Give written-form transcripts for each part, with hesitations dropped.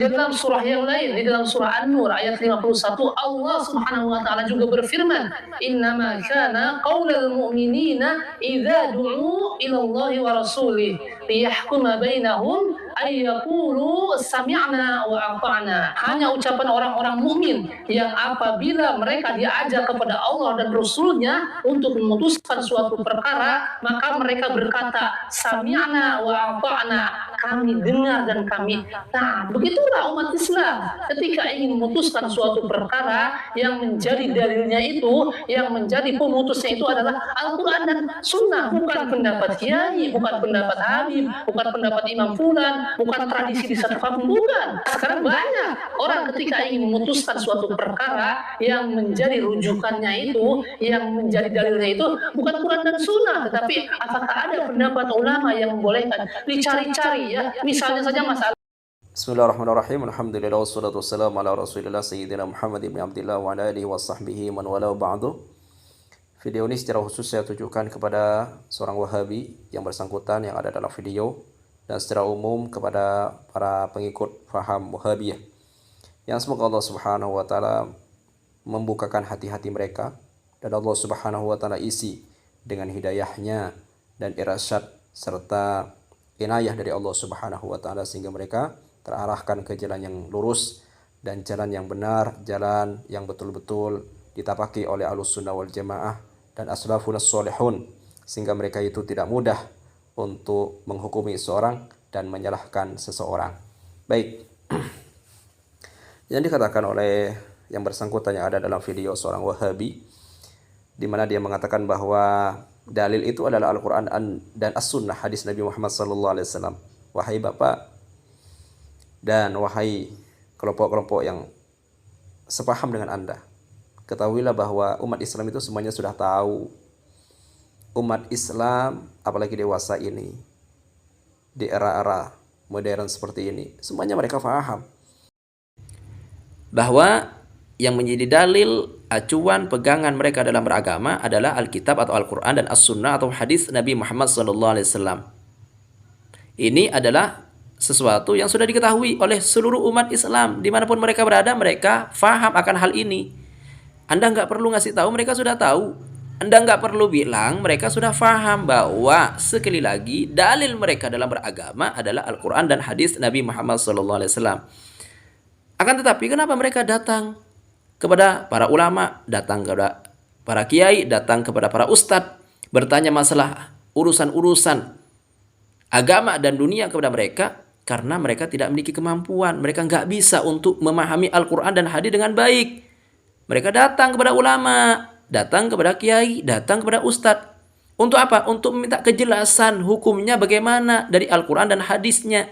Di dalam surah yang lain, di dalam surah An-Nur ayat 51, Allah Subhanahu wa taala juga berfirman, "Innama kana qaulal mu'minina idza du'u ila Allahi wa rasulih liyahkuma bainahum ay yaqulu sami'na wa ata'na." Hanya ucapan orang-orang mukmin yang apabila mereka diajak kepada Allah dan Rasulnya untuk memutuskan suatu perkara, maka mereka berkata, "Sami'na wa ata'na." Kami dengar dan kami taat. Begitulah umat Islam ketika ingin memutuskan suatu perkara, yang menjadi dalilnya itu, yang menjadi pemutusnya itu adalah Al-Quran dan Sunnah, bukan pendapat kiai, bukan pendapat Habib, bukan pendapat Imam Fulan, bukan tradisi di satu kampung, bukan. Sekarang banyak orang ketika ingin memutuskan suatu perkara, yang menjadi rujukannya itu, yang menjadi dalilnya itu bukan Quran dan Sunnah, tetapi apakah ada pendapat ulama yang membolehkan? Dicari-cari ya, misalnya saja masalah. Bismillahirrahmanirrahim. Alhamdulillah wassalatu wassalamu ala Rasulillah Sayyidina Muhammad ibn Abdillah wa ala alihi wa sahbihi man wala ba'du. Video ini secara khusus saya tujukan kepada seorang Wahabi yang bersangkutan yang ada dalam video, dan secara umum kepada para pengikut faham Wahabiyah, yang semoga Allah Subhanahu wa taala membukakan hati-hati mereka dan Allah Subhanahu wa taala isi dengan hidayahnya dan irsyad serta inayah dari Allah Subhanahu wa taala, sehingga mereka terarahkan ke jalan yang lurus dan jalan yang benar, jalan yang betul-betul ditapaki oleh Ahlussunnah wal Jamaah dan as-salafun as-solihun, sehingga mereka itu tidak mudah untuk menghukumi seorang dan menyalahkan seseorang. Baik. Yang dikatakan oleh yang bersangkutan yang ada dalam video seorang Wahabi, di mana dia mengatakan bahwa dalil itu adalah Al-Quran dan As-Sunnah, hadis Nabi Muhammad SAW. Wahai Bapak dan wahai kelompok-kelompok yang sepaham dengan Anda, ketahuilah bahwa umat Islam itu semuanya sudah tahu. Umat Islam, apalagi dewasa ini, di era-era modern seperti ini, semuanya mereka paham bahwa yang menjadi dalil, acuan, pegangan mereka dalam beragama adalah Alkitab atau Al-Quran dan As-Sunnah atau hadis Nabi Muhammad SAW. Ini adalah sesuatu yang sudah diketahui oleh seluruh umat Islam. Dimanapun mereka berada, mereka faham akan hal ini. Anda nggak perlu ngasih tahu, mereka sudah tahu. Anda nggak perlu bilang, mereka sudah faham bahwa sekali lagi dalil mereka dalam beragama adalah Al-Quran dan hadis Nabi Muhammad SAW. Akan tetapi kenapa mereka datang kepada para ulama, datang kepada para kiai, datang kepada para ustadz, bertanya masalah urusan-urusan agama dan dunia kepada mereka? Karena mereka tidak memiliki kemampuan, mereka nggak bisa untuk memahami Al-Quran dan hadis dengan baik. Mereka datang kepada ulama, datang kepada kiai, datang kepada ustadz. Untuk apa? Untuk meminta kejelasan hukumnya bagaimana dari Al-Quran dan hadisnya.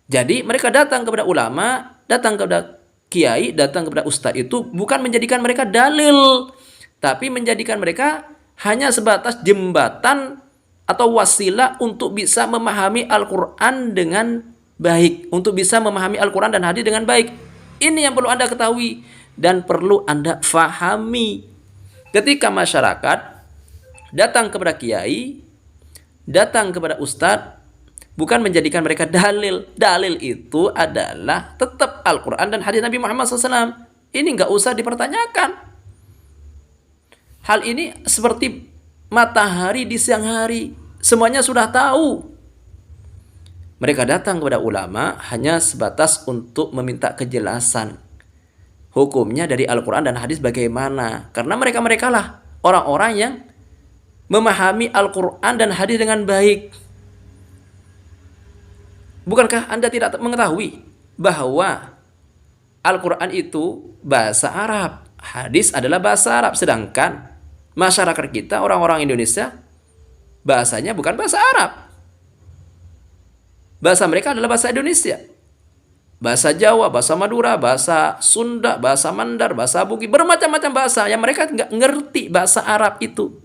Jadi mereka datang kepada ulama, datang kepada kiai, datang kepada ustadz itu bukan menjadikan mereka dalil, tapi menjadikan mereka hanya sebatas jembatan atau wasilah untuk bisa memahami Al-Quran dengan baik, untuk bisa memahami Al-Quran dan hadis dengan baik. Ini yang perlu Anda ketahui dan perlu Anda fahami. Ketika masyarakat datang kepada kiai, datang kepada ustadz, bukan menjadikan mereka dalil. Dalil itu adalah tetap Al-Quran dan hadis Nabi Muhammad SAW. Ini nggak usah dipertanyakan. Hal ini seperti matahari di siang hari. Semuanya sudah tahu. Mereka datang kepada ulama hanya sebatas untuk meminta kejelasan hukumnya dari Al-Quran dan hadis bagaimana. Karena mereka lah orang-orang yang memahami Al-Quran dan hadis dengan baik. Bukankah Anda tidak mengetahui bahwa Al-Quran itu bahasa Arab, hadis adalah bahasa Arab, sedangkan masyarakat kita, orang-orang Indonesia, bahasanya bukan bahasa Arab. Bahasa mereka adalah bahasa Indonesia. Bahasa Jawa, bahasa Madura, bahasa Sunda, bahasa Mandar, bahasa Bugis, bermacam-macam bahasa yang mereka nggak ngerti bahasa Arab itu.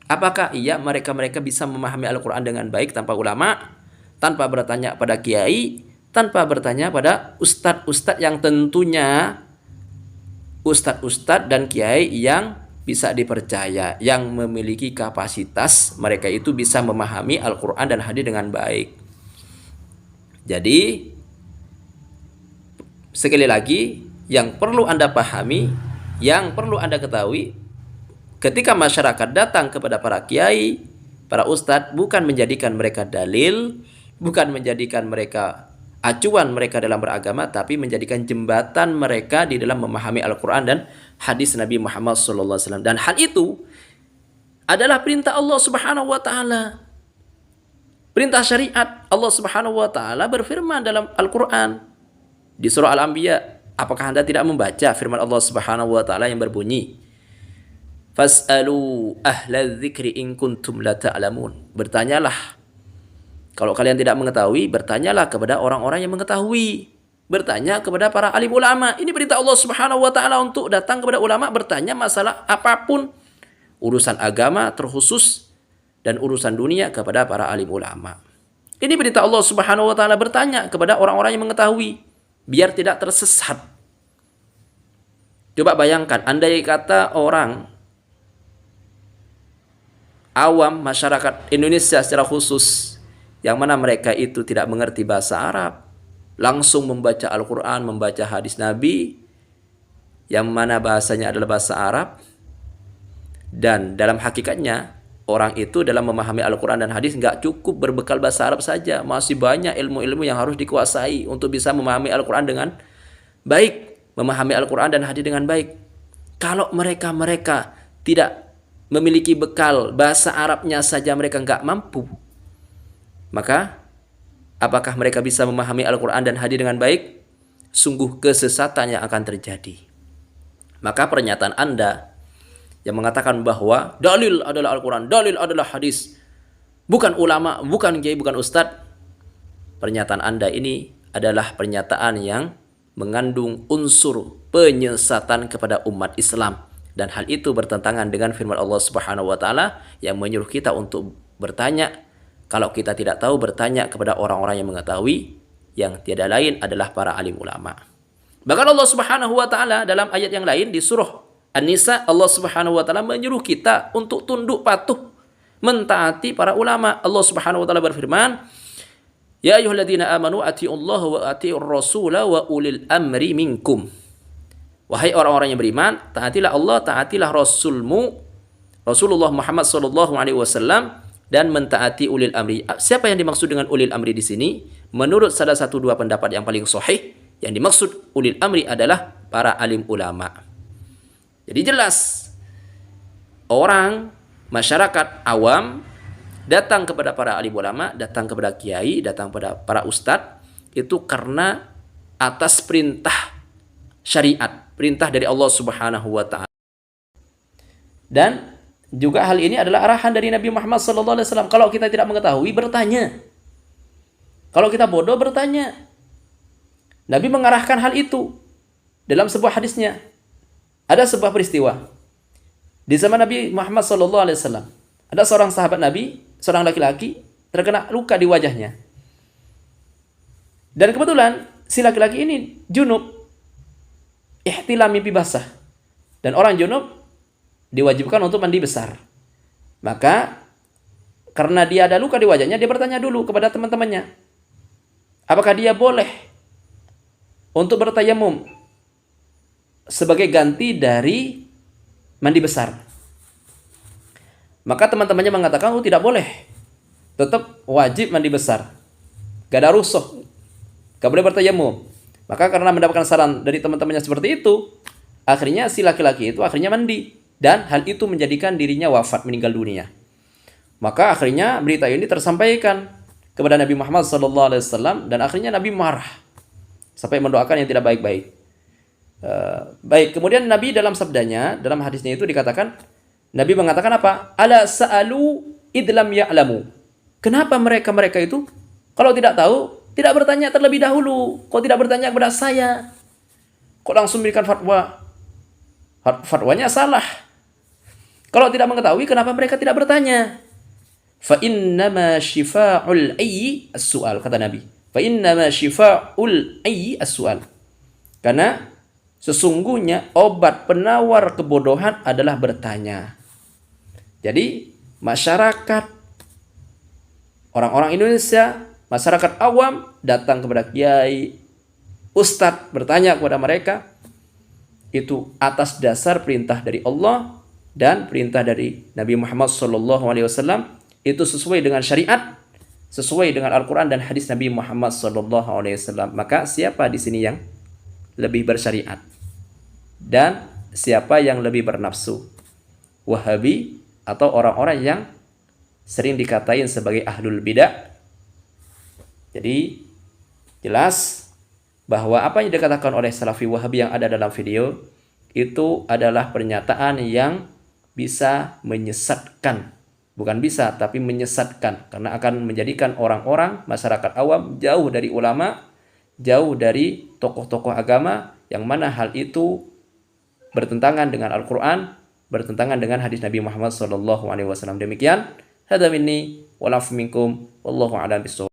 Apakah iya mereka bisa memahami Al-Quran dengan baik tanpa ulama? Tanpa bertanya pada kiai, tanpa bertanya pada ustadz-ustadz yang tentunya ustadz-ustadz dan kiai yang bisa dipercaya, yang memiliki kapasitas mereka itu bisa memahami Al-Quran dan hadis dengan baik. Jadi sekali lagi, yang perlu Anda pahami, yang perlu Anda ketahui, ketika masyarakat datang kepada para kiai, para ustadz, bukan menjadikan mereka dalil, bukan menjadikan mereka acuan mereka dalam beragama, tapi menjadikan jembatan mereka di dalam memahami Al-Quran dan hadis Nabi Muhammad SAW. Dan hal itu adalah perintah Allah Subhanahu wa Ta'ala, perintah syariat. Allah Subhanahu wa Ta'ala berfirman dalam Al-Quran di surah Al-Anbiya. Apakah Anda tidak membaca firman Allah Subhanahu wa Ta'ala yang berbunyi, Fas'alu ahla dzikri in kuntum la ta'lamun. Bertanyalah, kalau kalian tidak mengetahui, bertanyalah kepada orang-orang yang mengetahui. Bertanya kepada para alim ulama. Ini perintah Allah Subhanahu wa Ta'ala untuk datang kepada ulama, bertanya masalah apapun, urusan agama terkhusus dan urusan dunia, kepada para alim ulama. Ini perintah Allah Subhanahu wa Ta'ala, bertanya kepada orang-orang yang mengetahui biar tidak tersesat. Coba bayangkan, andai kata orang awam, masyarakat Indonesia secara khusus, yang mana mereka itu tidak mengerti bahasa Arab, langsung membaca Al-Quran, membaca hadis Nabi, yang mana bahasanya adalah bahasa Arab, dan dalam hakikatnya orang itu dalam memahami Al-Quran dan hadis nggak cukup berbekal bahasa Arab saja, masih banyak ilmu-ilmu yang harus dikuasai untuk bisa memahami Al-Quran dengan baik, memahami Al-Quran dan hadis dengan baik. Kalau mereka tidak memiliki bekal bahasa Arabnya saja mereka nggak mampu, maka apakah mereka bisa memahami Al-Quran dan hadis dengan baik? Sungguh kesesatan yang akan terjadi. Maka pernyataan Anda yang mengatakan bahwa dalil adalah Al-Quran, dalil adalah hadis, bukan ulama, bukan kiai, bukan ustadz, pernyataan Anda ini adalah pernyataan yang mengandung unsur penyesatan kepada umat Islam. Dan hal itu bertentangan dengan firman Allah Subhanahu wa Ta'ala yang menyuruh kita untuk bertanya. Kalau kita tidak tahu, bertanya kepada orang-orang yang mengetahui, yang tiada lain adalah para alim ulama. Bahkan Allah Subhanahu wa Ta'ala dalam ayat yang lain di surah An-Nisa, Allah Subhanahu wa Ta'ala menyuruh kita untuk tunduk patuh, mentaati para ulama. Allah Subhanahu wa Ta'ala berfirman, Ya ayyuhalladzina amanu atiiullaha wa atiiur rasula wa ulil amri minkum. Wahai orang-orang yang beriman, taatilah Allah, taatilah Rasulmu, Rasulullah Muhammad SAW, dan mentaati ulil amri. Siapa yang dimaksud dengan ulil amri di sini? Menurut salah satu dua pendapat yang paling sahih, yang dimaksud ulil amri adalah para alim ulama. Jadi jelas, orang, masyarakat awam datang kepada para alim ulama, datang kepada kiai, datang kepada para ustadz, itu karena atas perintah syariat, perintah dari Allah Subhanahu wa Ta'ala. Dan juga hal ini adalah arahan dari Nabi Muhammad SAW. Kalau kita tidak mengetahui, bertanya. Kalau kita bodoh, bertanya. Nabi mengarahkan hal itu dalam sebuah hadisnya. Ada sebuah peristiwa di zaman Nabi Muhammad SAW. Ada seorang sahabat Nabi, seorang laki-laki, terkena luka di wajahnya. Dan kebetulan si laki-laki ini junub, ihtilam, mimpi basah. Dan orang junub diwajibkan untuk mandi besar. Maka karena dia ada luka di wajahnya, dia bertanya dulu kepada teman-temannya, apakah dia boleh untuk bertayamum sebagai ganti dari mandi besar. Maka teman-temannya mengatakan, oh tidak boleh, tetap wajib mandi besar, gak ada rusuh, gak boleh bertayamum. Maka karena mendapatkan saran dari teman-temannya seperti itu, akhirnya si laki-laki itu akhirnya mandi. Dan hal itu menjadikan dirinya wafat, meninggal dunia. Maka akhirnya berita ini tersampaikan kepada Nabi Muhammad SAW. Dan akhirnya Nabi marah, sampai mendoakan yang tidak baik-baik. Baik, kemudian Nabi dalam sabdanya, dalam hadisnya itu dikatakan, Nabi mengatakan apa? Ala sa'alu idlam ya'lamu. Kenapa mereka itu kalau tidak tahu, tidak bertanya terlebih dahulu? Kok tidak bertanya kepada saya? Kok langsung berikan fatwa? Fatwanya salah. Kalau tidak mengetahui, kenapa mereka tidak bertanya? Fa innama shifa'ul ayyi as-su'al, kata Nabi. Fa innama shifa'ul ayyi as-su'al. Karena sesungguhnya obat penawar kebodohan adalah bertanya. Jadi masyarakat, orang-orang Indonesia, masyarakat awam datang kepada kiai, ustadz bertanya kepada mereka, itu atas dasar perintah dari Allah dan perintah dari Nabi Muhammad SAW, itu sesuai dengan syariat, sesuai dengan Al-Quran dan hadis Nabi Muhammad SAW. Maka siapa di sini yang lebih bersyariat dan siapa yang lebih bernafsu? Wahabi atau orang-orang yang sering dikatain sebagai ahlul bidah? Jadi jelas bahwa apa yang dikatakan oleh Salafi Wahabi yang ada dalam video itu adalah pernyataan yang bisa menyesatkan. Bukan bisa, tapi menyesatkan. Karena akan menjadikan orang-orang, masyarakat awam jauh dari ulama, jauh dari tokoh-tokoh agama, yang mana hal itu bertentangan dengan Al-Quran, bertentangan dengan hadis Nabi Muhammad SAW. Demikian, hadza minni wa lafu minkum, wallahu a'lam bishawab.